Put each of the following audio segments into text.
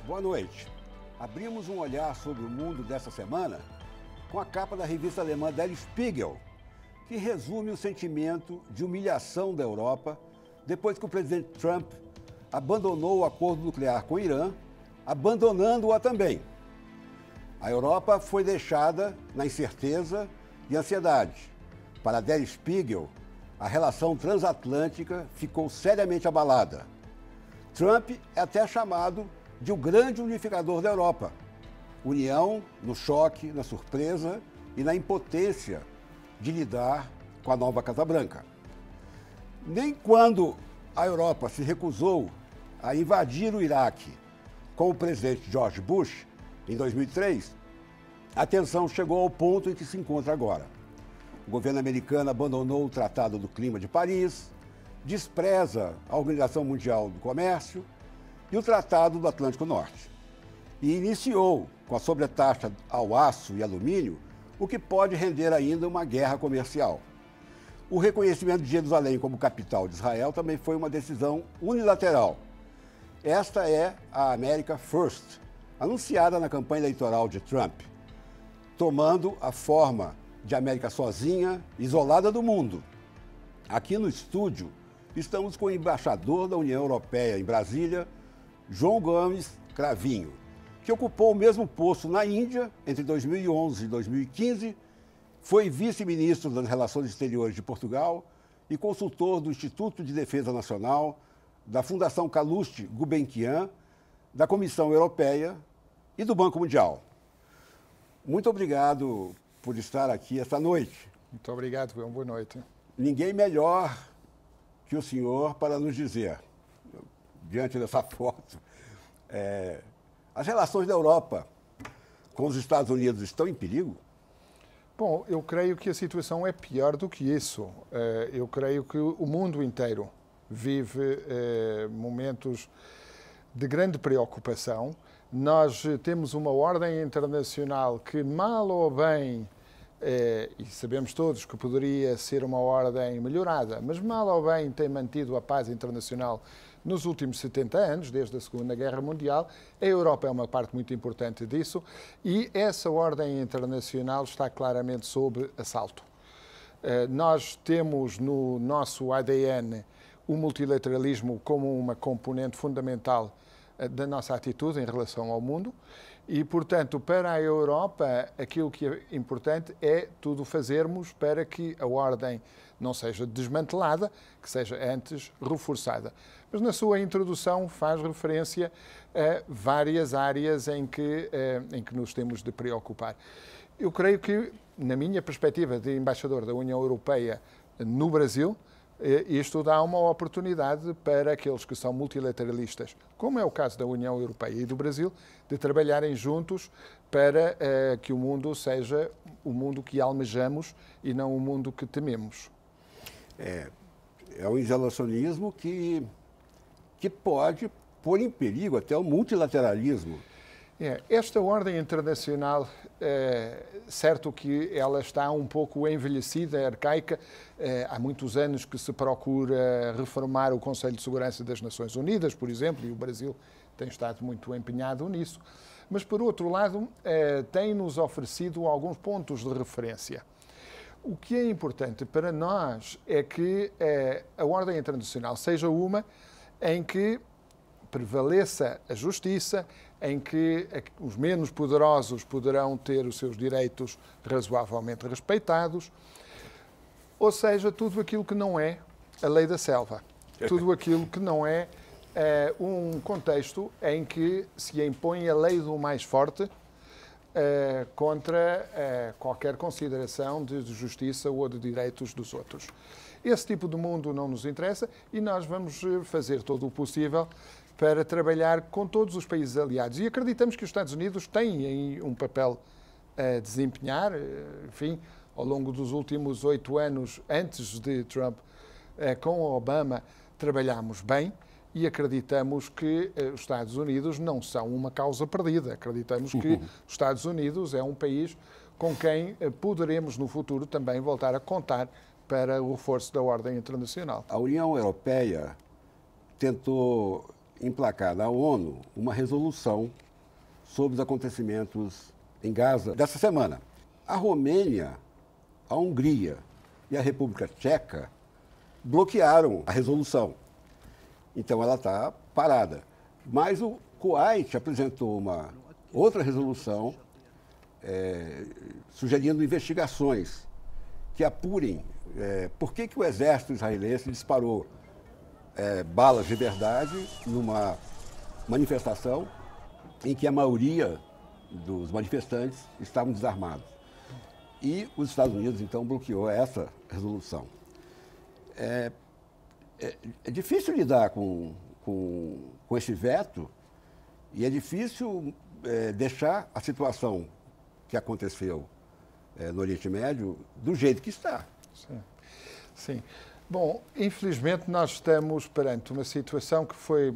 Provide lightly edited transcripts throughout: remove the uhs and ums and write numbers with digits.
Boa noite. Abrimos um olhar sobre o mundo dessa semana com a capa da revista alemã Der Spiegel, que resume o sentimento de humilhação da Europa depois que o presidente Trump abandonou o acordo nuclear com o Irã, abandonando-a também. A Europa foi deixada na incerteza e ansiedade. Para Der Spiegel, a relação transatlântica ficou seriamente abalada. Trump é até chamado de o grande unificador da Europa. União no choque, na surpresa e na impotência de lidar com a nova Casa Branca. Nem quando a Europa se recusou a invadir o Iraque com o presidente George Bush, em 2003, a tensão chegou ao ponto em que se encontra agora. O governo americano abandonou o Tratado do Clima de Paris, despreza a Organização Mundial do Comércio e o Tratado do Atlântico Norte. E iniciou, com a sobretaxa ao aço e alumínio, o que pode render ainda uma guerra comercial. O reconhecimento de Jerusalém como capital de Israel também foi uma decisão unilateral. Esta é a America First, anunciada na campanha eleitoral de Trump, tomando a forma de América sozinha, isolada do mundo. Aqui no estúdio, estamos com o embaixador da União Europeia em Brasília, João Gomes Cravinho, que ocupou o mesmo posto na Índia entre 2011 e 2015, foi vice-ministro das Relações Exteriores de Portugal e consultor do Instituto de Defesa Nacional, da Fundação Calouste Gulbenkian, da Comissão Europeia e do Banco Mundial. Muito obrigado por estar aqui esta noite. Muito obrigado, João. Boa noite. Ninguém melhor que o senhor para nos dizer, diante dessa foto, as relações da Europa com os Estados Unidos estão em perigo? Bom, eu creio que a situação é pior do que isso. Eu creio que o mundo inteiro vive momentos de grande preocupação. Nós temos uma ordem internacional que, mal ou bem, e sabemos todos que poderia ser uma ordem melhorada, mas mal ou bem tem mantido a paz internacional nos últimos 70 anos, desde a Segunda Guerra Mundial. A Europa é uma parte muito importante disso e essa ordem internacional está claramente sob assalto. Nós temos no nosso ADN o multilateralismo como uma componente fundamental da nossa atitude em relação ao mundo e, portanto, para a Europa, aquilo que é importante é tudo fazermos para que a ordem não seja desmantelada, que seja antes reforçada. Mas na sua introdução faz referência a várias áreas em que nos temos de preocupar. Eu creio que, na minha perspectiva de embaixador da União Europeia no Brasil, isto dá uma oportunidade para aqueles que são multilateralistas, como é o caso da União Europeia e do Brasil, de trabalharem juntos para que o mundo seja o mundo que almejamos e não o mundo que tememos. É um isolacionismo que pode pôr em perigo até o multilateralismo. Esta ordem internacional, certo que ela está um pouco envelhecida, arcaica. Há muitos anos que se procura reformar o Conselho de Segurança das Nações Unidas, por exemplo, e o Brasil tem estado muito empenhado nisso. Mas, por outro lado, tem-nos oferecido alguns pontos de referência. O que é importante para nós é que a ordem internacional seja uma em que prevaleça a justiça, em que os menos poderosos poderão ter os seus direitos razoavelmente respeitados, ou seja, tudo aquilo que não é a lei da selva, tudo aquilo que não é um contexto em que se impõe a lei do mais forte contra qualquer consideração de justiça ou de direitos dos outros. Esse tipo de mundo não nos interessa e nós vamos fazer todo o possível para trabalhar com todos os países aliados. E acreditamos que os Estados Unidos têm aí um papel a desempenhar. Enfim, ao longo dos últimos 8 anos, antes de Trump, com Obama, trabalhámos bem e acreditamos que os Estados Unidos não são uma causa perdida. Acreditamos que os Estados Unidos é um país com quem poderemos, no futuro, também voltar a contar para o reforço da ordem internacional. A União Europeia tentou emplacar na ONU uma resolução sobre os acontecimentos em Gaza dessa semana. A Romênia, a Hungria e a República Tcheca bloquearam a resolução. Então ela está parada. Mas o Kuwait apresentou uma outra resolução sugerindo investigações que apurem por que o exército israelense disparou balas de verdade numa manifestação em que a maioria dos manifestantes estavam desarmados. E os Estados Unidos, então, bloqueou essa resolução. É difícil lidar com esse veto e é difícil deixar a situação que aconteceu no Oriente Médio do jeito que está. Sim. Sim. Bom, infelizmente nós estamos perante uma situação que foi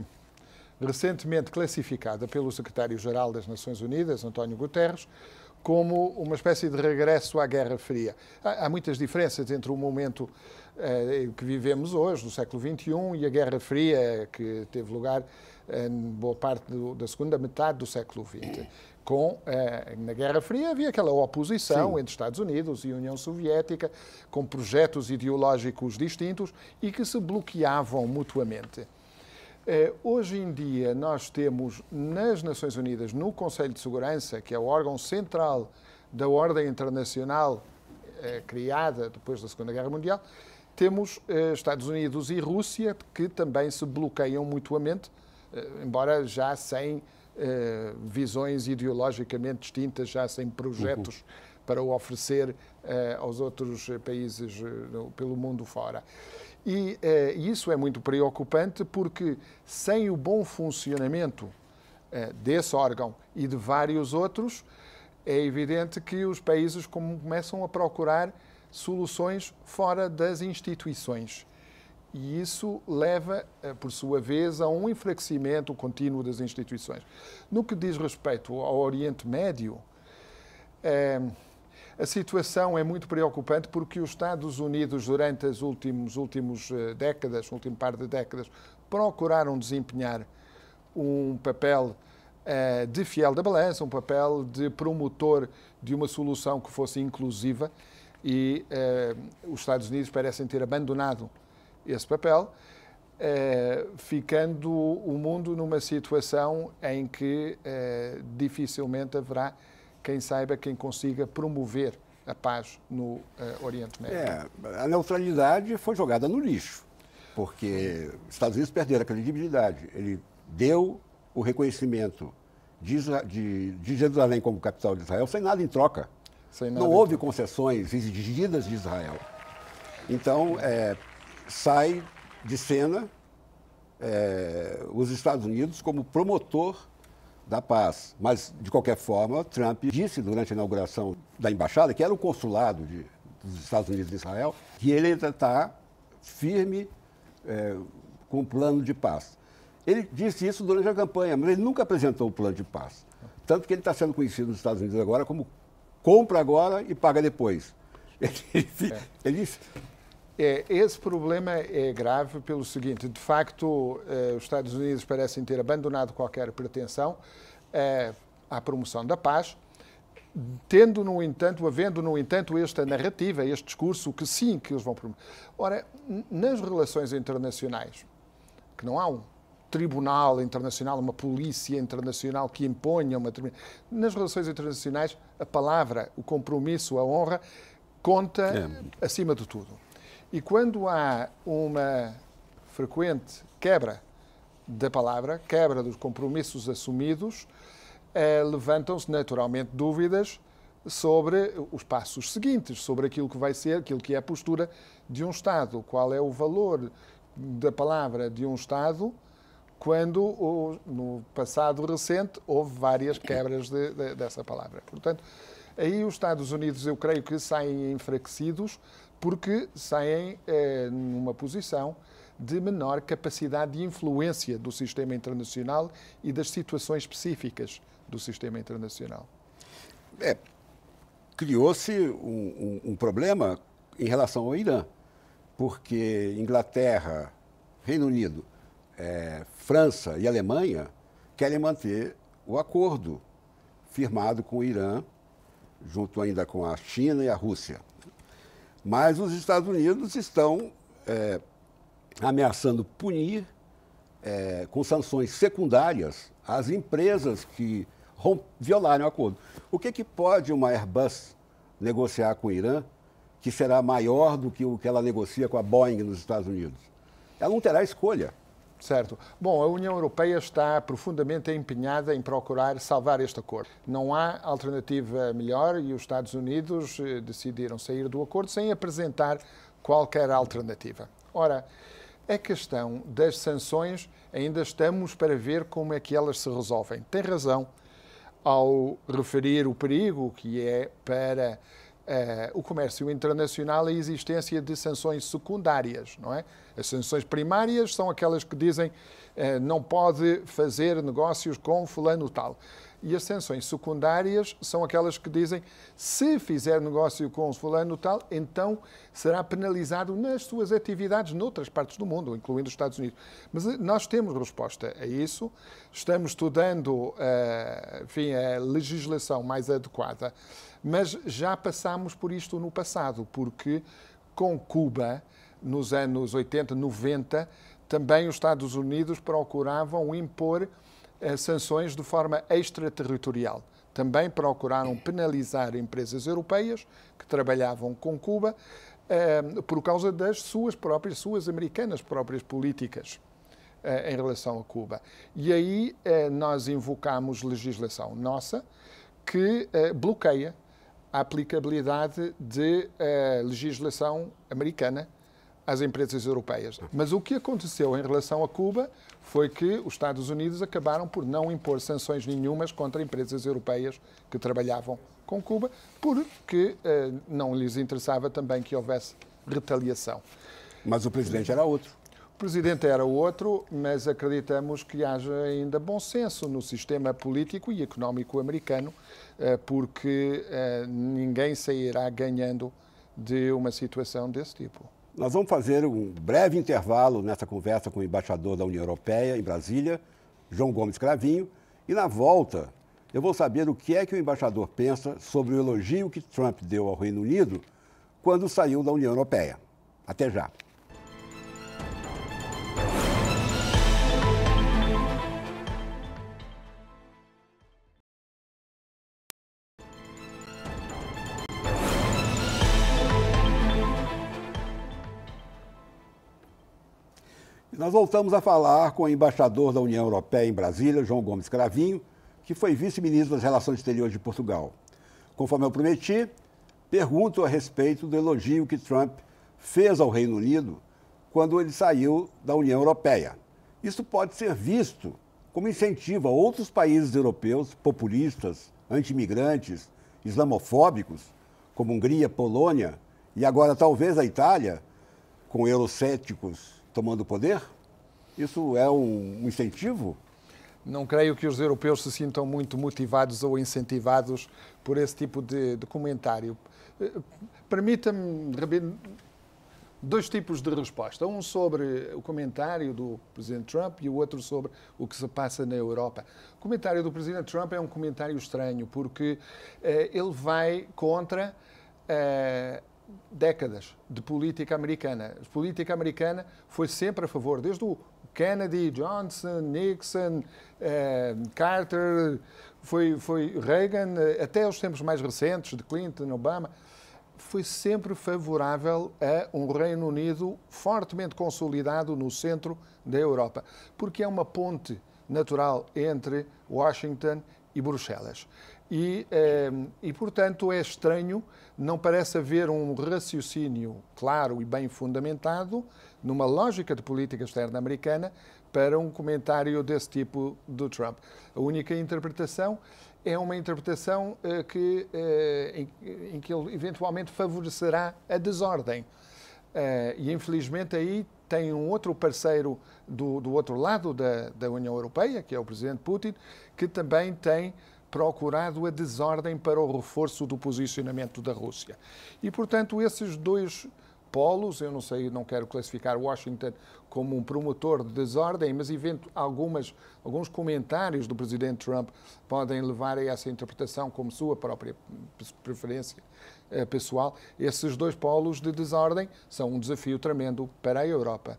recentemente classificada pelo secretário-geral das Nações Unidas, António Guterres, como uma espécie de regresso à Guerra Fria. Há muitas diferenças entre o momento que vivemos hoje, do século XXI, e a Guerra Fria, que teve lugar em boa parte da segunda metade do século XX. Na Guerra Fria havia aquela oposição entre Estados Unidos e União Soviética, com projetos ideológicos distintos e que se bloqueavam mutuamente. Hoje em dia nós temos nas Nações Unidas, no Conselho de Segurança, que é o órgão central da ordem internacional criada depois da Segunda Guerra Mundial, temos Estados Unidos e Rússia que também se bloqueiam mutuamente, embora já sem visões ideologicamente distintas, já sem projetos para o oferecer aos outros países pelo mundo fora. E isso é muito preocupante porque, sem o bom funcionamento desse órgão e de vários outros, é evidente que os países começam a procurar soluções fora das instituições. E isso leva, por sua vez, a um enfraquecimento contínuo das instituições. No que diz respeito ao Oriente Médio, a situação é muito preocupante porque os Estados Unidos, durante as últimas décadas, último par de décadas, procuraram desempenhar um papel de fiel da balança, um papel de promotor de uma solução que fosse inclusiva e os Estados Unidos parecem ter abandonado esse papel, ficando o mundo numa situação em que dificilmente haverá quem saiba, quem consiga promover a paz no Oriente Médio. A neutralidade foi jogada no lixo, porque os Estados Unidos perderam a credibilidade. Ele deu o reconhecimento de Jerusalém como capital de Israel sem nada em troca. Não houve concessões exigidas de Israel. Então, sai de cena os Estados Unidos como promotor da paz. Mas, de qualquer forma, Trump disse durante a inauguração da embaixada, que era o consulado dos Estados Unidos em Israel, que ele ainda está firme com o plano de paz. Ele disse isso durante a campanha, mas ele nunca apresentou o plano de paz. Tanto que ele está sendo conhecido nos Estados Unidos agora como compra agora e paga depois. Esse problema é grave pelo seguinte: de facto, os Estados Unidos parecem ter abandonado qualquer pretensão à promoção da paz, havendo, no entanto, esta narrativa, este discurso que sim, que eles vão promover. Ora, nas relações internacionais, que não há um tribunal internacional, uma polícia internacional que imponha uma... Nas relações internacionais, a palavra, o compromisso, a honra, conta acima de tudo. E quando há uma frequente quebra da palavra, quebra dos compromissos assumidos, levantam-se naturalmente dúvidas sobre os passos seguintes, sobre aquilo que vai ser, aquilo que é a postura de um Estado. Qual é o valor da palavra de um Estado quando, no passado recente, houve várias quebras dessa palavra. Portanto, aí os Estados Unidos, eu creio que saem enfraquecidos, porque saem numa posição de menor capacidade de influência do sistema internacional e das situações específicas do sistema internacional. Criou-se um problema em relação ao Irã, porque Inglaterra, Reino Unido, França e Alemanha querem manter o acordo firmado com o Irã, junto ainda com a China e a Rússia. Mas os Estados Unidos estão ameaçando punir com sanções secundárias as empresas que violarem o acordo. O que pode uma Airbus negociar com o Irã que será maior do que o que ela negocia com a Boeing nos Estados Unidos? Ela não terá escolha. Certo. Bom, a União Europeia está profundamente empenhada em procurar salvar este acordo. Não há alternativa melhor e os Estados Unidos decidiram sair do acordo sem apresentar qualquer alternativa. Ora, a questão das sanções, ainda estamos para ver como é que elas se resolvem. Tem razão ao referir o perigo que é para o comércio internacional a existência de sanções secundárias, não é? As sanções primárias são aquelas que dizem não pode fazer negócios com fulano tal. E as sanções secundárias são aquelas que dizem se fizer negócio com fulano tal, então será penalizado nas suas atividades noutras partes do mundo, incluindo os Estados Unidos. Mas nós temos resposta a isso, estamos estudando a legislação mais adequada, mas já passámos por isto no passado, porque com Cuba, nos anos 80, 90, também os Estados Unidos procuravam impor sanções de forma extraterritorial. Também procuraram penalizar empresas europeias que trabalhavam com Cuba por causa das suas americanas próprias políticas em relação a Cuba. E aí nós invocamos legislação nossa que bloqueia a aplicabilidade de legislação americana às empresas europeias. Mas o que aconteceu em relação a Cuba foi que os Estados Unidos acabaram por não impor sanções nenhumas contra empresas europeias que trabalhavam com Cuba, porque não lhes interessava também que houvesse retaliação. Mas o presidente era outro. O presidente era outro, mas acreditamos que haja ainda bom senso no sistema político e económico americano, porque ninguém sairá ganhando de uma situação desse tipo. Nós vamos fazer um breve intervalo nessa conversa com o embaixador da União Europeia em Brasília, João Gomes Cravinho, e na volta eu vou saber o que é que o embaixador pensa sobre o elogio que Trump deu ao Reino Unido quando saiu da União Europeia. Até já. Nós voltamos a falar com o embaixador da União Europeia em Brasília, João Gomes Cravinho, que foi vice-ministro das Relações Exteriores de Portugal. Conforme eu prometi, pergunto a respeito do elogio que Trump fez ao Reino Unido quando ele saiu da União Europeia. Isso pode ser visto como incentivo a outros países europeus populistas, anti-imigrantes, islamofóbicos, como Hungria, Polônia e agora talvez a Itália, com eurocéticos tomando o poder? Isso é um incentivo? Não creio que os europeus se sintam muito motivados ou incentivados por esse tipo de comentário. Permita-me dois tipos de resposta. Um sobre o comentário do Presidente Trump e o outro sobre o que se passa na Europa. O comentário do Presidente Trump é um comentário estranho, porque ele vai contra décadas de política americana. A política americana foi sempre a favor, desde o Kennedy, Johnson, Nixon, Carter, foi Reagan, até os tempos mais recentes de Clinton, Obama, foi sempre favorável a um Reino Unido fortemente consolidado no centro da Europa, porque é uma ponte natural entre Washington e Bruxelas. E, portanto, é estranho, não parece haver um raciocínio claro e bem fundamentado numa lógica de política externa americana para um comentário desse tipo do Trump. A única interpretação é uma interpretação em que ele eventualmente favorecerá a desordem. E, infelizmente, aí tem um outro parceiro do outro lado da União Europeia, que é o Presidente Putin, que também tem procurado a desordem para o reforço do posicionamento da Rússia. E, portanto, esses dois polos. Eu não sei, não quero classificar Washington como um promotor de desordem, mas alguns comentários do presidente Trump podem levar a essa interpretação como sua própria preferência pessoal. Esses dois polos de desordem são um desafio tremendo para a Europa.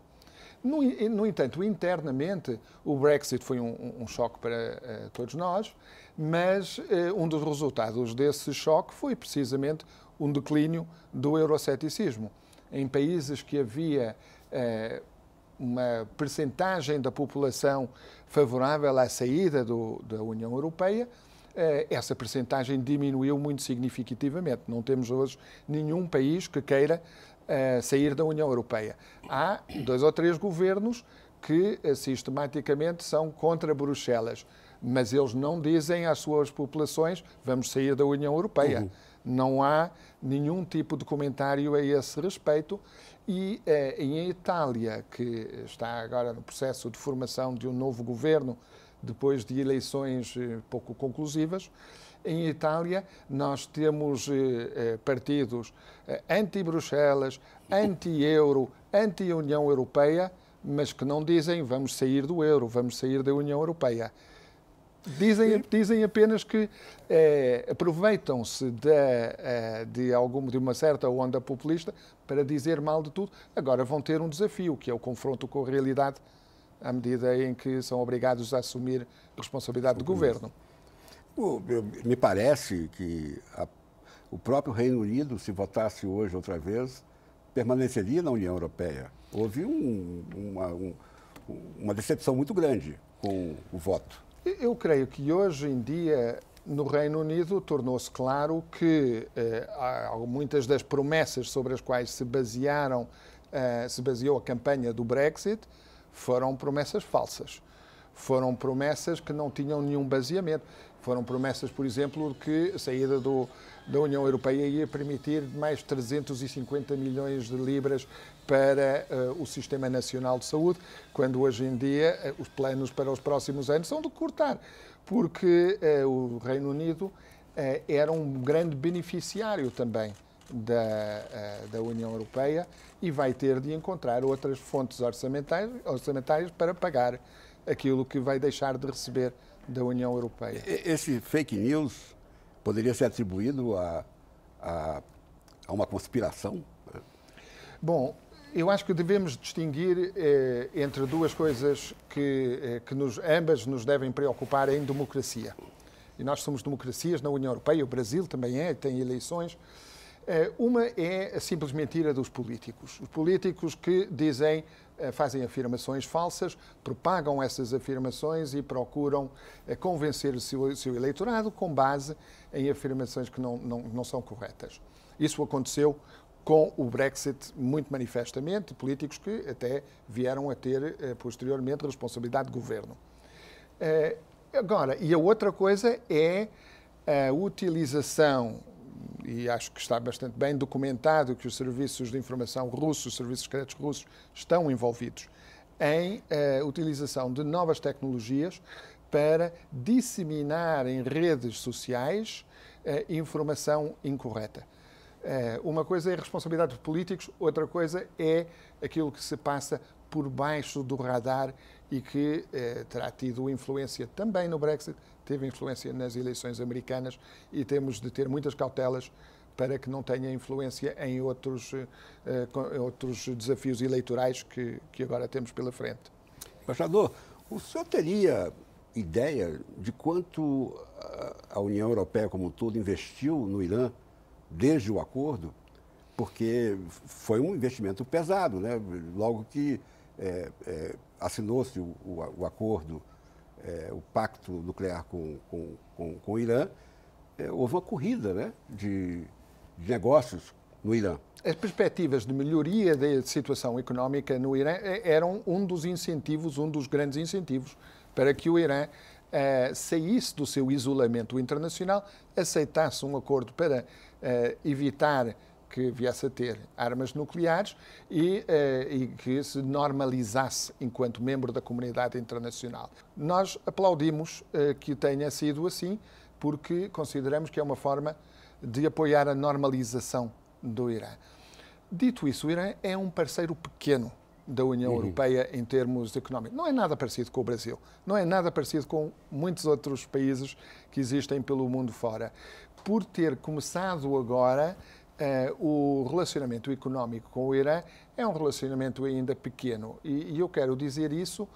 No entanto, internamente, o Brexit foi um choque para todos nós, mas um dos resultados desse choque foi precisamente um declínio do euroceticismo. Em países que havia uma percentagem da população favorável à saída da União Europeia, essa percentagem diminuiu muito significativamente. Não temos hoje nenhum país que queira sair da União Europeia. Há 2 ou 3 governos que sistematicamente são contra Bruxelas, mas eles não dizem às suas populações vamos sair da União Europeia. Não há nenhum tipo de comentário a esse respeito. E em Itália, que está agora no processo de formação de um novo governo, depois de eleições pouco conclusivas, em Itália nós temos partidos anti-Bruxelas, anti-euro, anti-União Europeia, mas que não dizem vamos sair do euro, vamos sair da União Europeia. Dizem apenas que aproveitam-se de uma certa onda populista para dizer mal de tudo. Agora vão ter um desafio, que é o confronto com a realidade, à medida em que são obrigados a assumir responsabilidade de governo. Me parece que o próprio Reino Unido, se votasse hoje outra vez, permaneceria na União Europeia. Houve uma decepção muito grande com o voto. Eu creio que hoje em dia, no Reino Unido, tornou-se claro que muitas das promessas sobre as quais se baseou a campanha do Brexit foram promessas falsas. Foram promessas que não tinham nenhum baseamento. Foram promessas, por exemplo, que a saída da União Europeia ia permitir mais 350 milhões de libras para o Sistema Nacional de Saúde, quando hoje em dia os planos para os próximos anos são de cortar, porque o Reino Unido era um grande beneficiário também da União Europeia e vai ter de encontrar outras fontes orçamentárias para pagar aquilo que vai deixar de receber da União Europeia. Esse fake news poderia ser atribuído a uma conspiração? Bom, eu acho que devemos distinguir entre duas coisas que ambas nos devem preocupar em democracia. E nós somos democracias na União Europeia, o Brasil também tem eleições. Uma é a simples mentira dos políticos. Os políticos que fazem afirmações falsas, propagam essas afirmações e procuram convencer o seu eleitorado com base em afirmações que não são corretas. Isso aconteceu com o Brexit muito manifestamente, políticos que até vieram a ter posteriormente responsabilidade de governo. Agora, e a outra coisa é a utilização, e acho que está bastante bem documentado que os serviços de informação russos, os serviços secretos russos, estão envolvidos em utilização de novas tecnologias para disseminar em redes sociais informação incorreta. Uma coisa é a responsabilidade dos políticos, outra coisa é aquilo que se passa por baixo do radar e que terá tido influência também no Brexit, teve influência nas eleições americanas e temos de ter muitas cautelas para que não tenha influência em outros desafios eleitorais que agora temos pela frente. Embaixador, o senhor teria ideia de quanto a União Europeia como um todo investiu no Irã desde o acordo? Porque foi um investimento pesado, né? Logo que assinou-se o acordo, o pacto nuclear com o Irã, houve uma corrida, né, de negócios no Irã. As perspectivas de melhoria da situação económica no Irã eram um dos grandes incentivos para que o Irã saísse do seu isolamento internacional, aceitasse um acordo para evitar que viesse a ter armas nucleares e que se normalizasse enquanto membro da comunidade internacional. Nós aplaudimos que tenha sido assim, porque consideramos que é uma forma de apoiar a normalização do Irã. Dito isso, o Irã é um parceiro pequeno da União Europeia em termos económicos. Não é nada parecido com o Brasil, não é nada parecido com muitos outros países que existem pelo mundo fora. Por ter começado agora, o relacionamento económico com o Irã é um relacionamento ainda pequeno. E eu quero dizer isso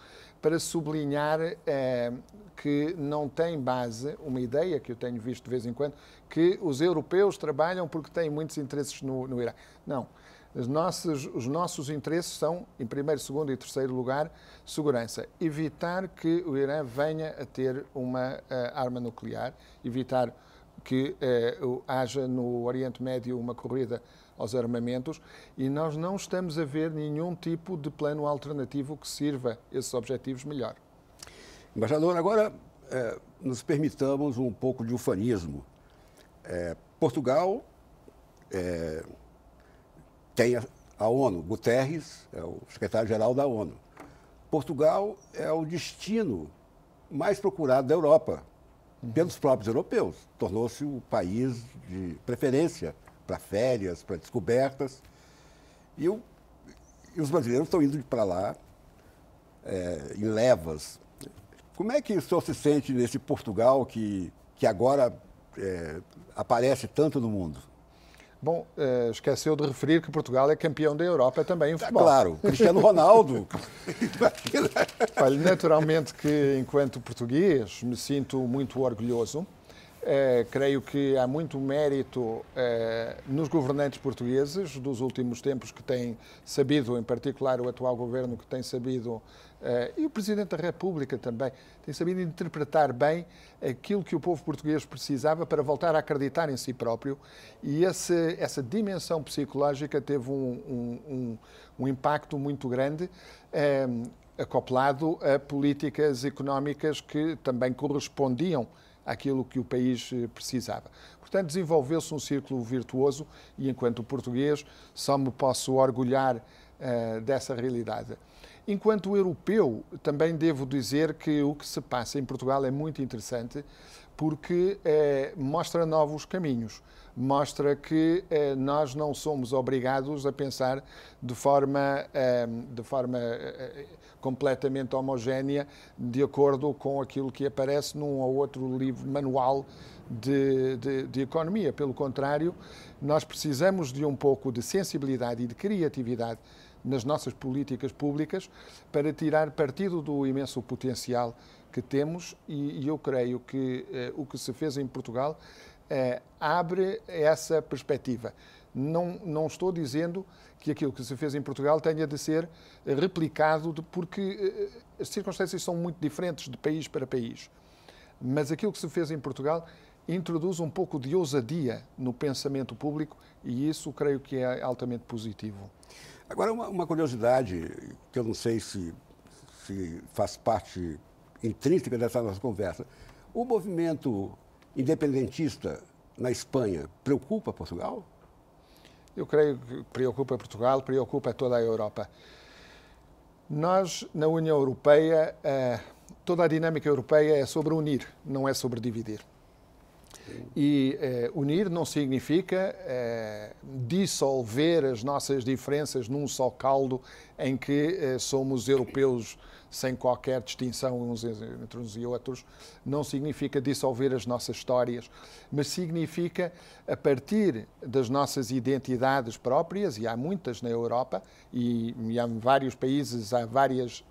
para sublinhar que não tem base uma ideia que eu tenho visto de vez em quando, que os europeus trabalham porque têm muitos interesses no Irã. Não. Os nossos interesses são, em primeiro, segundo e terceiro lugar, segurança. Evitar que o Irã venha a ter uma arma nuclear, evitar que haja no Oriente Médio uma corrida aos armamentos, e nós não estamos a ver nenhum tipo de plano alternativo que sirva esses objetivos melhor. Embaixador, agora nos permitamos um pouco de ufanismo. Portugal tem a ONU, Guterres é o secretário-geral da ONU. Portugal é o destino mais procurado da Europa, pelos próprios europeus. Tornou-se o país de preferência para férias, para descobertas. E os brasileiros estão indo para lá em levas. Como é que o senhor se sente nesse Portugal que agora aparece tanto no mundo? Bom, esqueceu de referir que Portugal é campeão da Europa também em futebol. Claro, Cristiano Ronaldo. Olha, naturalmente que, enquanto português, me sinto muito orgulhoso. Creio que há muito mérito nos governantes portugueses dos últimos tempos que têm sabido, em particular o atual governo que tem sabido, e o Presidente da República também, tem sabido interpretar bem aquilo que o povo português precisava para voltar a acreditar em si próprio, e essa dimensão psicológica teve um impacto muito grande, acoplado a políticas económicas que também correspondiam àquilo que o país precisava. Portanto, desenvolveu-se um círculo virtuoso e, enquanto português, só me posso orgulhar dessa realidade. Enquanto europeu, também devo dizer que o que se passa em Portugal é muito interessante porque mostra novos caminhos, mostra que nós não somos obrigados a pensar de forma completamente homogénea, de acordo com aquilo que aparece num ou outro livro, manual de economia. Pelo contrário, nós precisamos de um pouco de sensibilidade e de criatividade nas nossas políticas públicas para tirar partido do imenso potencial que temos, e eu creio que o que se fez em Portugal abre essa perspectiva. Não estou dizendo que aquilo que se fez em Portugal tenha de ser replicado, porque as circunstâncias são muito diferentes de país para país. Mas aquilo que se fez em Portugal introduz um pouco de ousadia no pensamento público, e isso creio que é altamente positivo. Agora, uma curiosidade que eu não sei se faz parte intrínseca dessa nossa conversa. O movimento independentista na Espanha preocupa Portugal? Eu creio que preocupa Portugal, preocupa toda a Europa. Nós, na União Europeia, toda a dinâmica europeia é sobre unir, não é sobre dividir. E unir não significa dissolver as nossas diferenças num só caldo em que somos europeus sem qualquer distinção uns entre uns e outros. Não significa dissolver as nossas histórias, mas significa, a partir das nossas identidades próprias, e há muitas na Europa, e há vários países, há várias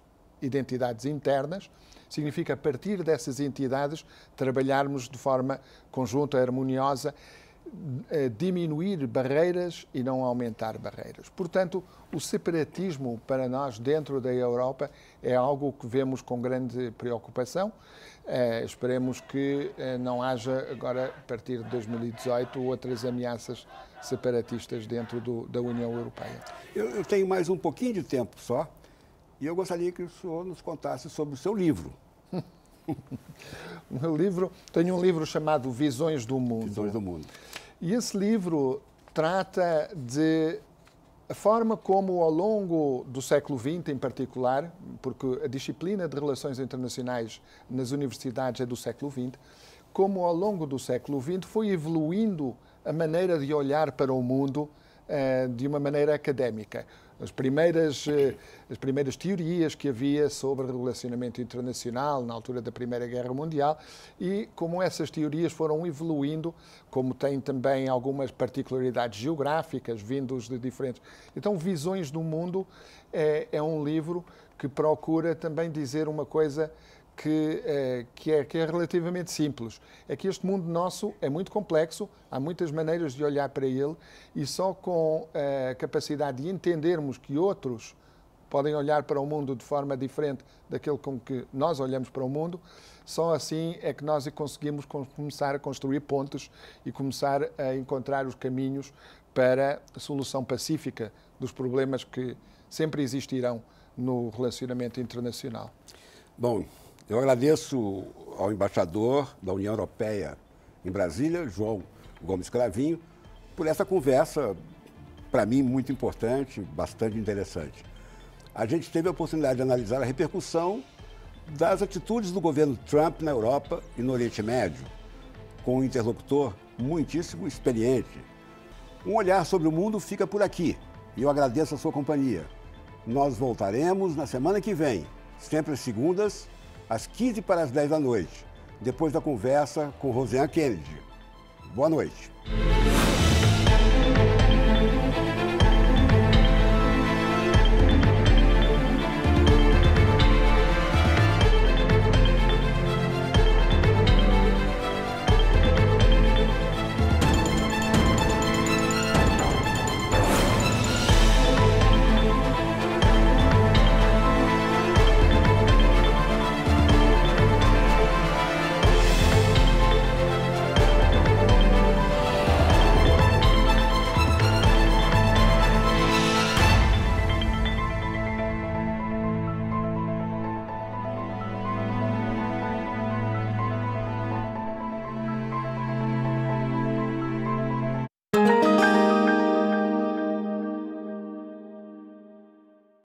identidades internas, significa, a partir dessas entidades, trabalharmos de forma conjunta, harmoniosa, diminuir barreiras e não aumentar barreiras. Portanto, o separatismo para nós dentro da Europa é algo que vemos com grande preocupação. Esperemos que não haja agora, a partir de 2018, outras ameaças separatistas dentro da União Europeia. Eu tenho mais um pouquinho de tempo só, e eu gostaria que o senhor nos contasse sobre o seu livro. O meu livro, tenho um livro chamado Visões do Mundo. Visões do Mundo. E esse livro trata de a forma como, ao longo do século XX em particular, porque a disciplina de Relações Internacionais nas universidades é do século XX, como ao longo do século XX foi evoluindo a maneira de olhar para o mundo de uma maneira académica. As primeiras teorias que havia sobre relacionamento internacional na altura da Primeira Guerra Mundial e como essas teorias foram evoluindo, como têm também algumas particularidades geográficas vindos de diferentes... Então, Visões do Mundo é um livro que procura também dizer uma coisa que é relativamente simples. É que este mundo nosso é muito complexo, há muitas maneiras de olhar para ele e só com a capacidade de entendermos que outros podem olhar para o mundo de forma diferente daquele com que nós olhamos para o mundo, só assim é que nós conseguimos começar a construir pontes e começar a encontrar os caminhos para a solução pacífica dos problemas que sempre existirão no relacionamento internacional. Bom, eu agradeço ao embaixador da União Europeia em Brasília, João Gomes Cravinho, por essa conversa, para mim, muito importante, bastante interessante. A gente teve a oportunidade de analisar a repercussão das atitudes do governo Trump na Europa e no Oriente Médio, com um interlocutor muitíssimo experiente. Um olhar sobre o mundo fica por aqui e eu agradeço a sua companhia. Nós voltaremos na semana que vem, sempre às segundas, às 15 para as 10 da noite, depois da conversa com Roseanne Kennedy. Boa noite.